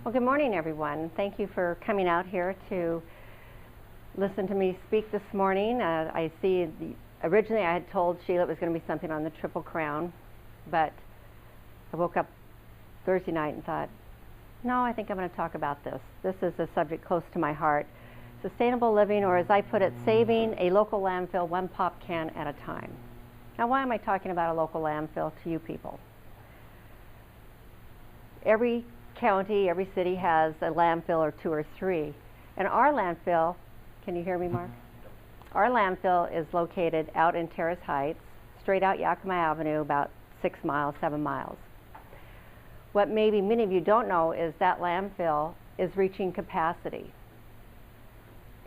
Well, good morning, everyone. Thank you for coming out here to listen to me speak this morning. I see originally I had told Sheila it was going to be something on the Triple Crown, but I woke up Thursday night and thought, no, I think I'm going to talk about this. This is a subject close to my heart. Sustainable living, or as I put it, saving a local landfill one pop can at a time. Now, why am I talking about a local landfill to you people? Every county, every city has a landfill or two or three. And our landfill, can you hear me, Mark? Our landfill is located out in Terrace Heights, straight out Yakima Avenue, about 6 miles, 7 miles. What maybe many of you don't know is that landfill is reaching capacity.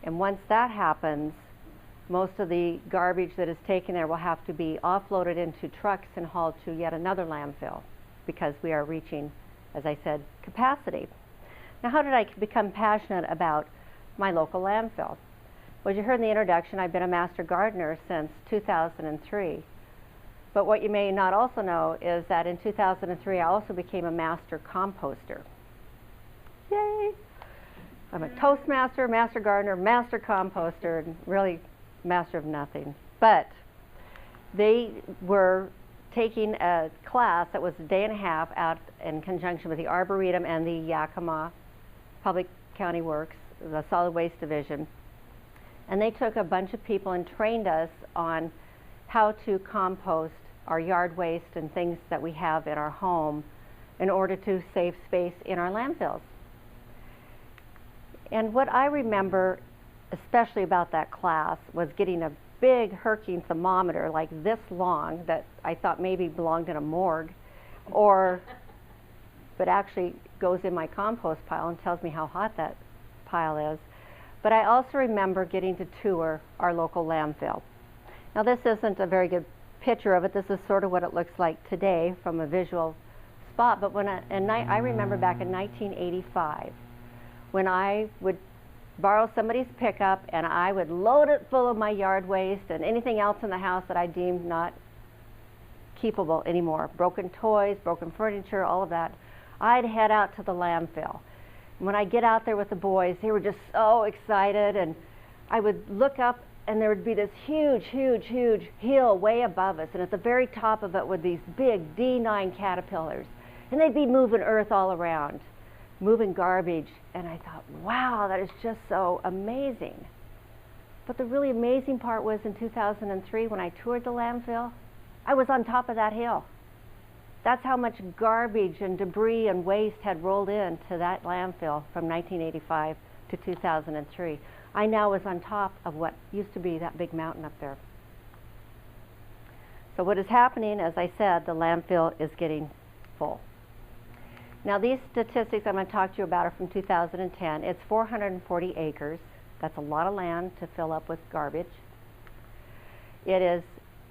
And once that happens, most of the garbage that is taken there will have to be offloaded into trucks and hauled to yet another landfill because we are reaching, as I said, capacity. Now, how did I become passionate about my local landfill? Well, as you heard in the introduction, I've been a master gardener since 2003. But what you may not also know is that in 2003, I also became a master composter. Yay! I'm a Toastmaster, master gardener, master composter, and really master of nothing. But they were taking a class that was a day and a half out in conjunction with the Arboretum and the Yakima Public County Works, the Solid Waste Division. And they took a bunch of people and trained us on how to compost our yard waste and things that we have in our home in order to save space in our landfills. And what I remember especially about that class was getting a big Herking thermometer like this long that I thought maybe belonged in a morgue, but actually goes in my compost pile and tells me how hot that pile is. But I also remember getting to tour our local landfill. Now, this isn't a very good picture of it. This is sort of what it looks like today from a visual spot. But I remember back in 1985 when I would borrow somebody's pickup and I would load it full of my yard waste and anything else in the house that I deemed not keepable anymore. Broken toys, broken furniture, all of that. I'd head out to the landfill. When I get out there with the boys, they were just so excited, and I would look up and there would be this huge, huge, huge hill way above us, and at the very top of it were these big D9 caterpillars, and they'd be moving earth all around, moving garbage, and I thought, wow, that is just so amazing. But the really amazing part was in 2003 when I toured the landfill, I was on top of that hill. That's how much garbage and debris and waste had rolled into that landfill from 1985 to 2003. I now was on top of what used to be that big mountain up there. So what is happening, as I said, the landfill is getting full. Now, these statistics I'm going to talk to you about are from 2010. It's 440 acres. That's a lot of land to fill up with garbage. It is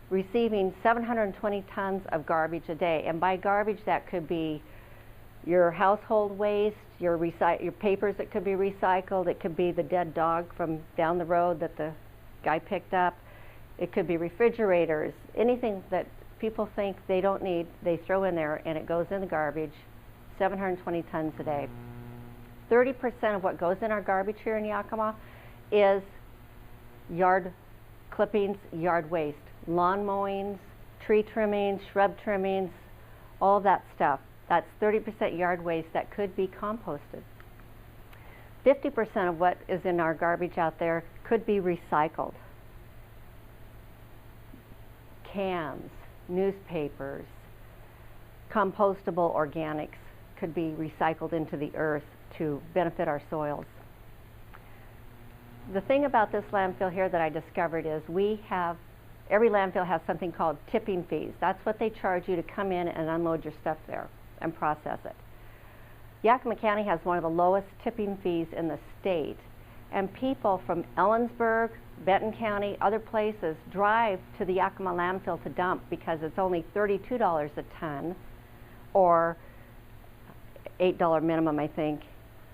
receiving 720 tons of garbage a day. And by garbage, that could be your household waste, your papers that could be recycled. It could be the dead dog from down the road that the guy picked up. It could be refrigerators. Anything that people think they don't need, they throw in there, and it goes in the garbage. 720 tons a day. 30% of what goes in our garbage here in Yakima is yard clippings, yard waste. Lawn mowings, tree trimmings, shrub trimmings, all that stuff. That's 30% yard waste that could be composted. 50% of what is in our garbage out there could be recycled. Cans, newspapers, compostable organics could be recycled into the earth to benefit our soils. The thing about this landfill here that I discovered is every landfill has something called tipping fees. That's what they charge you to come in and unload your stuff there and process it. Yakima County has one of the lowest tipping fees in the state, and people from Ellensburg, Benton County, other places drive to the Yakima landfill to dump because it's only $32 a ton, or $8 minimum, I think,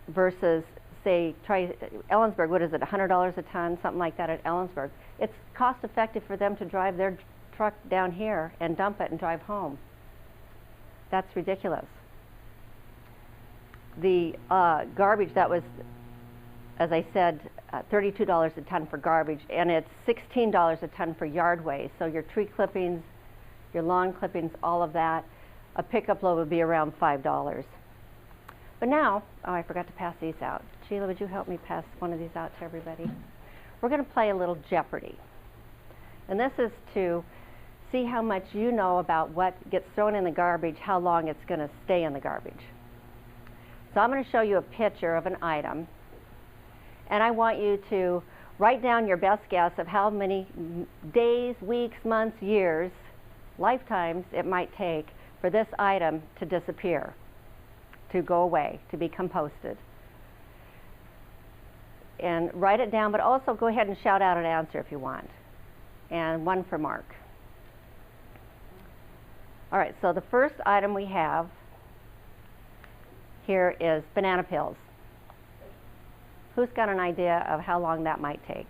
versus, say, try Ellensburg, what is it, $100 a ton, something like that at Ellensburg. It's cost effective for them to drive their truck down here and dump it and drive home. That's ridiculous. the garbage that was, as I said, $32 a ton for garbage, and it's $16 a ton for yard waste. So your tree clippings, your lawn clippings, all of that, a pickup load would be around $5. But now, oh, I forgot to pass these out. Sheila, would you help me pass one of these out to everybody? We're going to play a little Jeopardy. And this is to see how much you know about what gets thrown in the garbage, how long it's going to stay in the garbage. So I'm going to show you a picture of an item, and I want you to write down your best guess of how many days, weeks, months, years, lifetimes it might take for this item to disappear, to go away, to be composted. And write it down, but also go ahead and shout out an answer if you want. And one for Mark. All right, so the first item we have here is banana peels. Who's got an idea of how long that might take?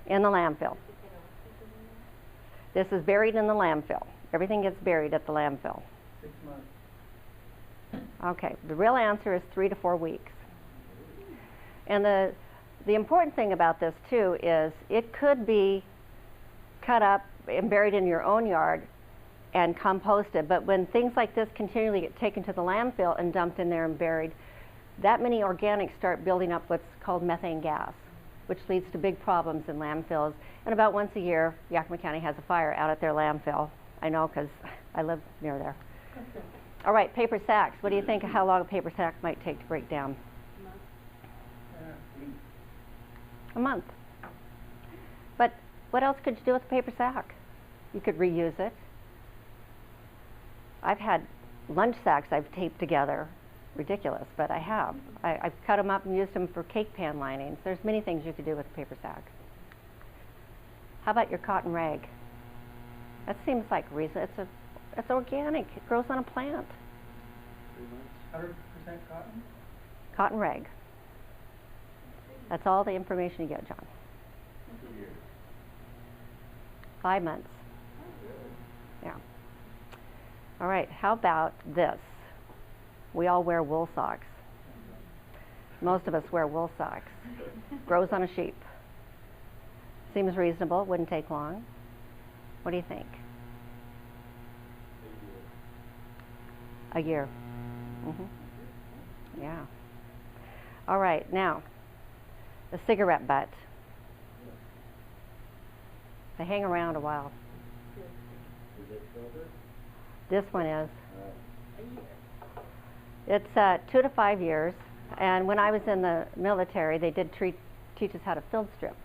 In the landfill. This is buried in the landfill. Everything gets buried at the landfill. 6 months. Okay, the real answer is 3 to 4 weeks. And the important thing about this too is it could be cut up and buried in your own yard and composted, but when things like this continually get taken to the landfill and dumped in there and buried, that many organics start building up what's called methane gas, which leads to big problems in landfills. And about once a year, Yakima County has a fire out at their landfill. I know because I live near there. All right, paper sacks. What do you think of how long a paper sack might take to break down? A month. But what else could you do with a paper sack? You could reuse it. I've had lunch sacks I've taped together. Ridiculous, but I have. I've cut them up and used them for cake pan linings. There's many things you could do with a paper sack. How about your cotton rag? That seems like reason. It's organic. It grows on a plant. 100% cotton? Cotton rag. That's all the information you get, John. 2 years. 5 months. Yeah. All right, how about this? We all wear wool socks. Most of us wear wool socks. Grows on a sheep. Seems reasonable, wouldn't take long. What do you think? A year. Mm-hmm. Yeah. All right, now, the cigarette butt. They hang around a while. Is it silver? This one is. It's 2 to 5 years, and when I was in the military, they did teach us how to field strip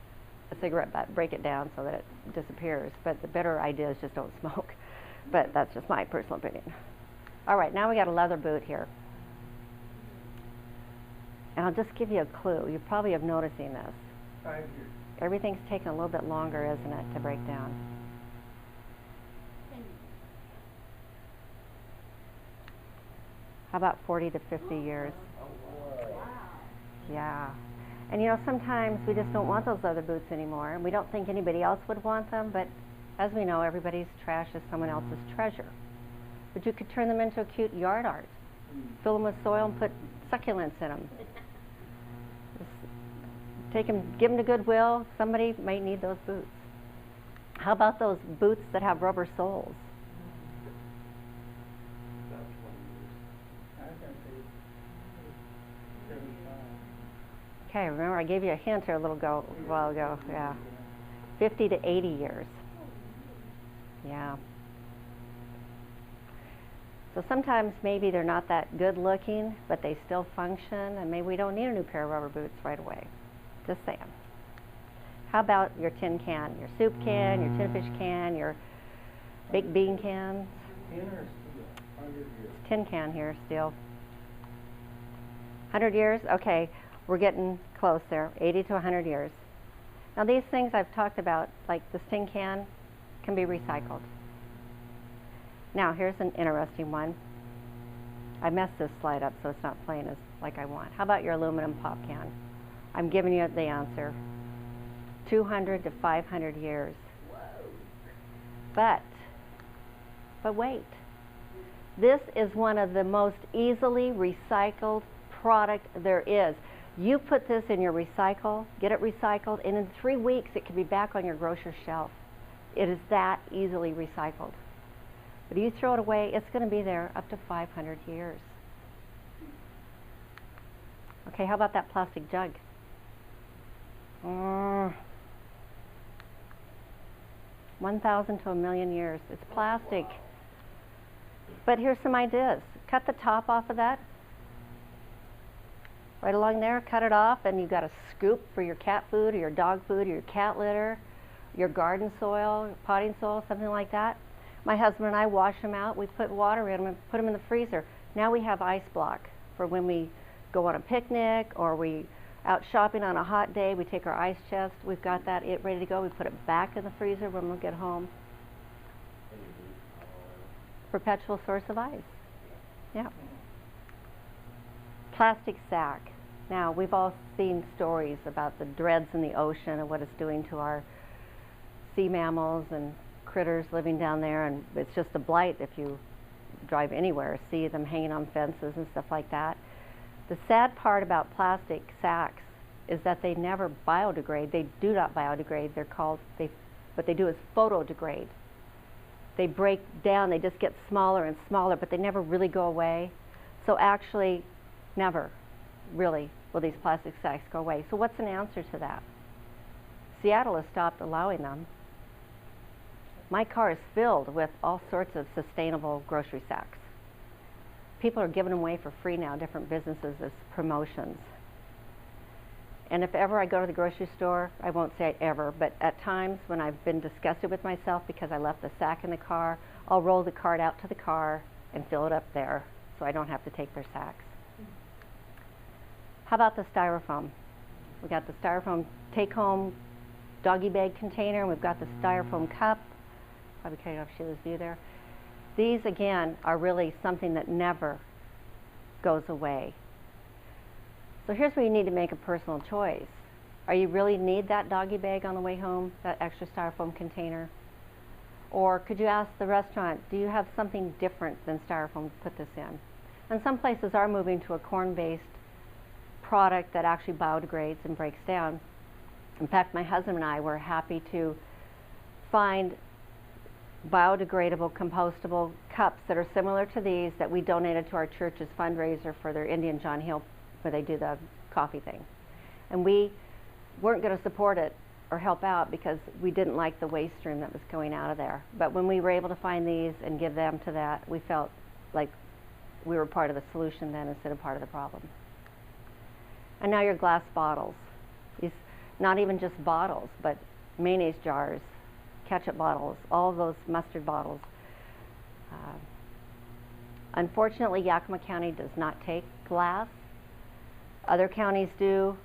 a cigarette butt, break it down so that it disappears. But the better idea is just don't smoke. But that's just my personal opinion. All right, now we got a leather boot here. And I'll just give you a clue. You probably have noticing this. 5 years. Everything's taking a little bit longer, isn't it, to break down? How about 40 to 50 years? Yeah. And you know, sometimes we just don't want those leather boots anymore, and we don't think anybody else would want them, but as we know, everybody's trash is someone else's treasure. But you could turn them into a cute yard art. Fill them with soil and put succulents in them. Take them, give them to Goodwill. Somebody might need those boots. How about those boots that have rubber soles? Okay, remember I gave you a hint here a while ago. Yeah, 50 to 80 years. Yeah. So sometimes maybe they're not that good looking, but they still function, and maybe we don't need a new pair of rubber boots right away. Just saying. How about your tin can, your soup can, your tin fish can, your baked bean cans? Tin or steel? 100 years. Tin can here, steel. 100 years? Okay, we're getting close there, 80 to 100 years. Now these things I've talked about, like this tin can, can be recycled. Now here's an interesting one. I messed this slide up so it's not playing as like I want. How about your aluminum pop can? I'm giving you the answer. 200 to 500 years. Whoa. But wait. This is one of the most easily recycled product there is. You put this in your recycle, get it recycled, and in 3 weeks it can be back on your grocer's shelf. It is that easily recycled. But you throw it away, it's going to be there up to 500 years. Okay, how about that plastic jug? 1,000 to 1,000,000 years. It's plastic. But here's some ideas. Cut the top off of that. Right along there, cut it off, and you've got a scoop for your cat food or your dog food or your cat litter, your garden soil, potting soil, something like that. My husband and I wash them out. We put water in them and put them in the freezer. Now we have ice block for when we go on a picnic or we out shopping on a hot day. We take our ice chest. We've got that ready to go. We put it back in the freezer when we get home. Perpetual source of ice. Yeah. Plastic sack. Now, we've all seen stories about the dreads in the ocean and what it's doing to our sea mammals and critters living down there, and it's just a blight if you drive anywhere, see them hanging on fences and stuff like that. The sad part about plastic sacks is that they never biodegrade. They do not biodegrade. What they do is photodegrade. They break down, they just get smaller and smaller, but they never really go away. So actually, never really will these plastic sacks go away. So what's an answer to that? Seattle has stopped allowing them. My car is filled with all sorts of sustainable grocery sacks. People are giving them away for free now, different businesses as promotions. And if ever I go to the grocery store, I won't say ever, but at times when I've been disgusted with myself because I left the sack in the car, I'll roll the cart out to the car and fill it up there so I don't have to take their sacks. How about the Styrofoam? We got the Styrofoam take-home doggy bag container, and we've got the Styrofoam cup. Probably can't off Sheila's view there. These, again, are really something that never goes away. So here's where you need to make a personal choice. Are you really need that doggy bag on the way home, that extra Styrofoam container? Or could you ask the restaurant, do you have something different than Styrofoam to put this in? And some places are moving to a corn-based product that actually biodegrades and breaks down. In fact, my husband and I were happy to find biodegradable, compostable cups that are similar to these that we donated to our church's fundraiser for their Indian John Hill, where they do the coffee thing. And we weren't going to support it or help out because we didn't like the waste stream that was going out of there. But when we were able to find these and give them to that, we felt like we were part of the solution then instead of part of the problem. And now your glass bottles. These, not even just bottles, but mayonnaise jars, ketchup bottles, all of those mustard bottles. Unfortunately, Yakima County does not take glass. Other counties do.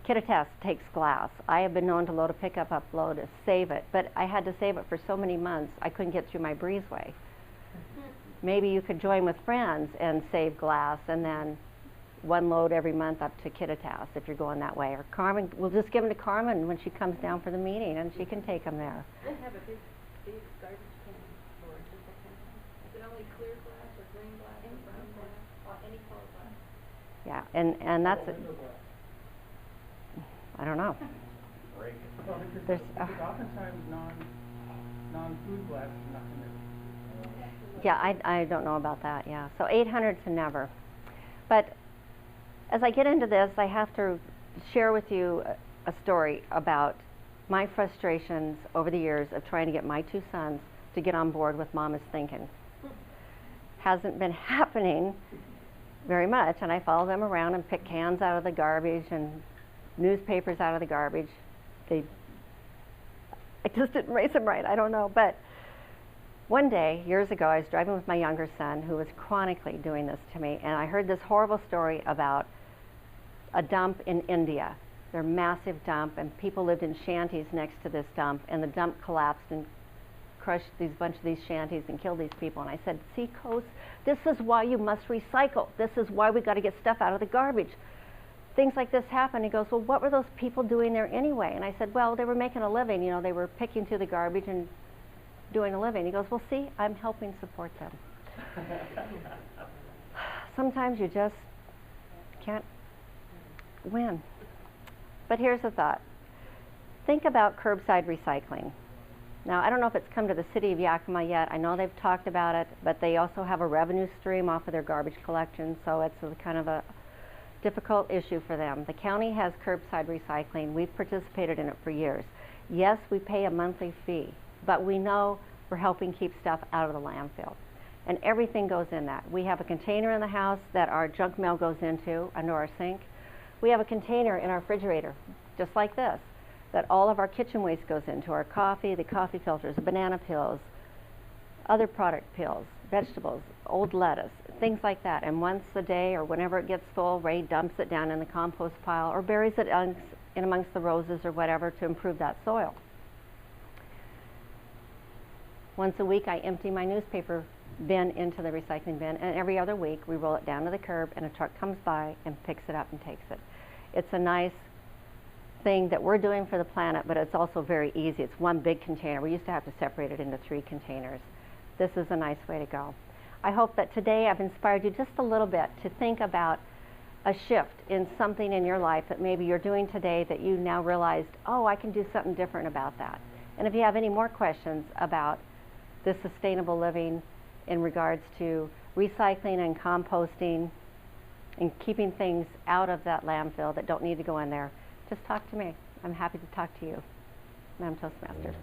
Kittitas takes glass. I have been known to load a pickup upload to save it, but I had to save it for so many months I couldn't get through my breezeway. Maybe you could join with friends and save glass, and then one load every month up to Kittitas if you're going that way. Or Carmen, we'll just give them to Carmen when she comes down for the meeting, and she can take them there. I have a big garbage can for just a can. Is it only clear glass or green glass or brown glass or any color glass? Yeah, and that's it. I don't know. Well, There's oftentimes non-food glass is not permitted. Yeah, I don't know about that, yeah. So 800 to never. But as I get into this, I have to share with you a story about my frustrations over the years of trying to get my two sons to get on board with Mama's thinking. Hasn't been happening very much, and I follow them around and pick cans out of the garbage and newspapers out of the garbage. I just didn't raise them right, I don't know. But one day, years ago, I was driving with my younger son who was chronically doing this to me, and I heard this horrible story about a dump in India. Their massive dump, and people lived in shanties next to this dump, and the dump collapsed and crushed bunch of these shanties and killed these people. And I said, see, Coast, this is why you must recycle. This is why we got to get stuff out of the garbage. Things like this happen. He goes, well, what were those people doing there anyway? And I said, well, they were making a living. You know, they were picking through the garbage and doing a living. He goes, well, see, I'm helping support them. Sometimes you just can't win. But here's the thought. Think about curbside recycling. Now, I don't know if it's come to the city of Yakima yet. I know they've talked about it, but they also have a revenue stream off of their garbage collection, so it's a kind of a difficult issue for them. The county has curbside recycling. We've participated in it for years. Yes, we pay a monthly fee, but we know we're helping keep stuff out of the landfill. And everything goes in that. We have a container in the house that our junk mail goes into, under our sink. We have a container in our refrigerator, just like this, that all of our kitchen waste goes into, our coffee, the coffee filters, banana peels, other product peels, vegetables, old lettuce, things like that. And once a day or whenever it gets full, Ray dumps it down in the compost pile or buries it in amongst the roses or whatever to improve that soil. Once a week I empty my newspaper bin into the recycling bin, and every other week we roll it down to the curb and a truck comes by and picks it up and takes it. It's a nice thing that we're doing for the planet, but it's also very easy. It's one big container. We used to have to separate it into 3 containers. This is a nice way to go. I hope that today I've inspired you just a little bit to think about a shift in something in your life that maybe you're doing today that you now realized, oh, I can do something different about that. And if you have any more questions about this sustainable living in regards to recycling and composting and keeping things out of that landfill that don't need to go in there, just talk to me. I'm happy to talk to you. I'm Toastmasters.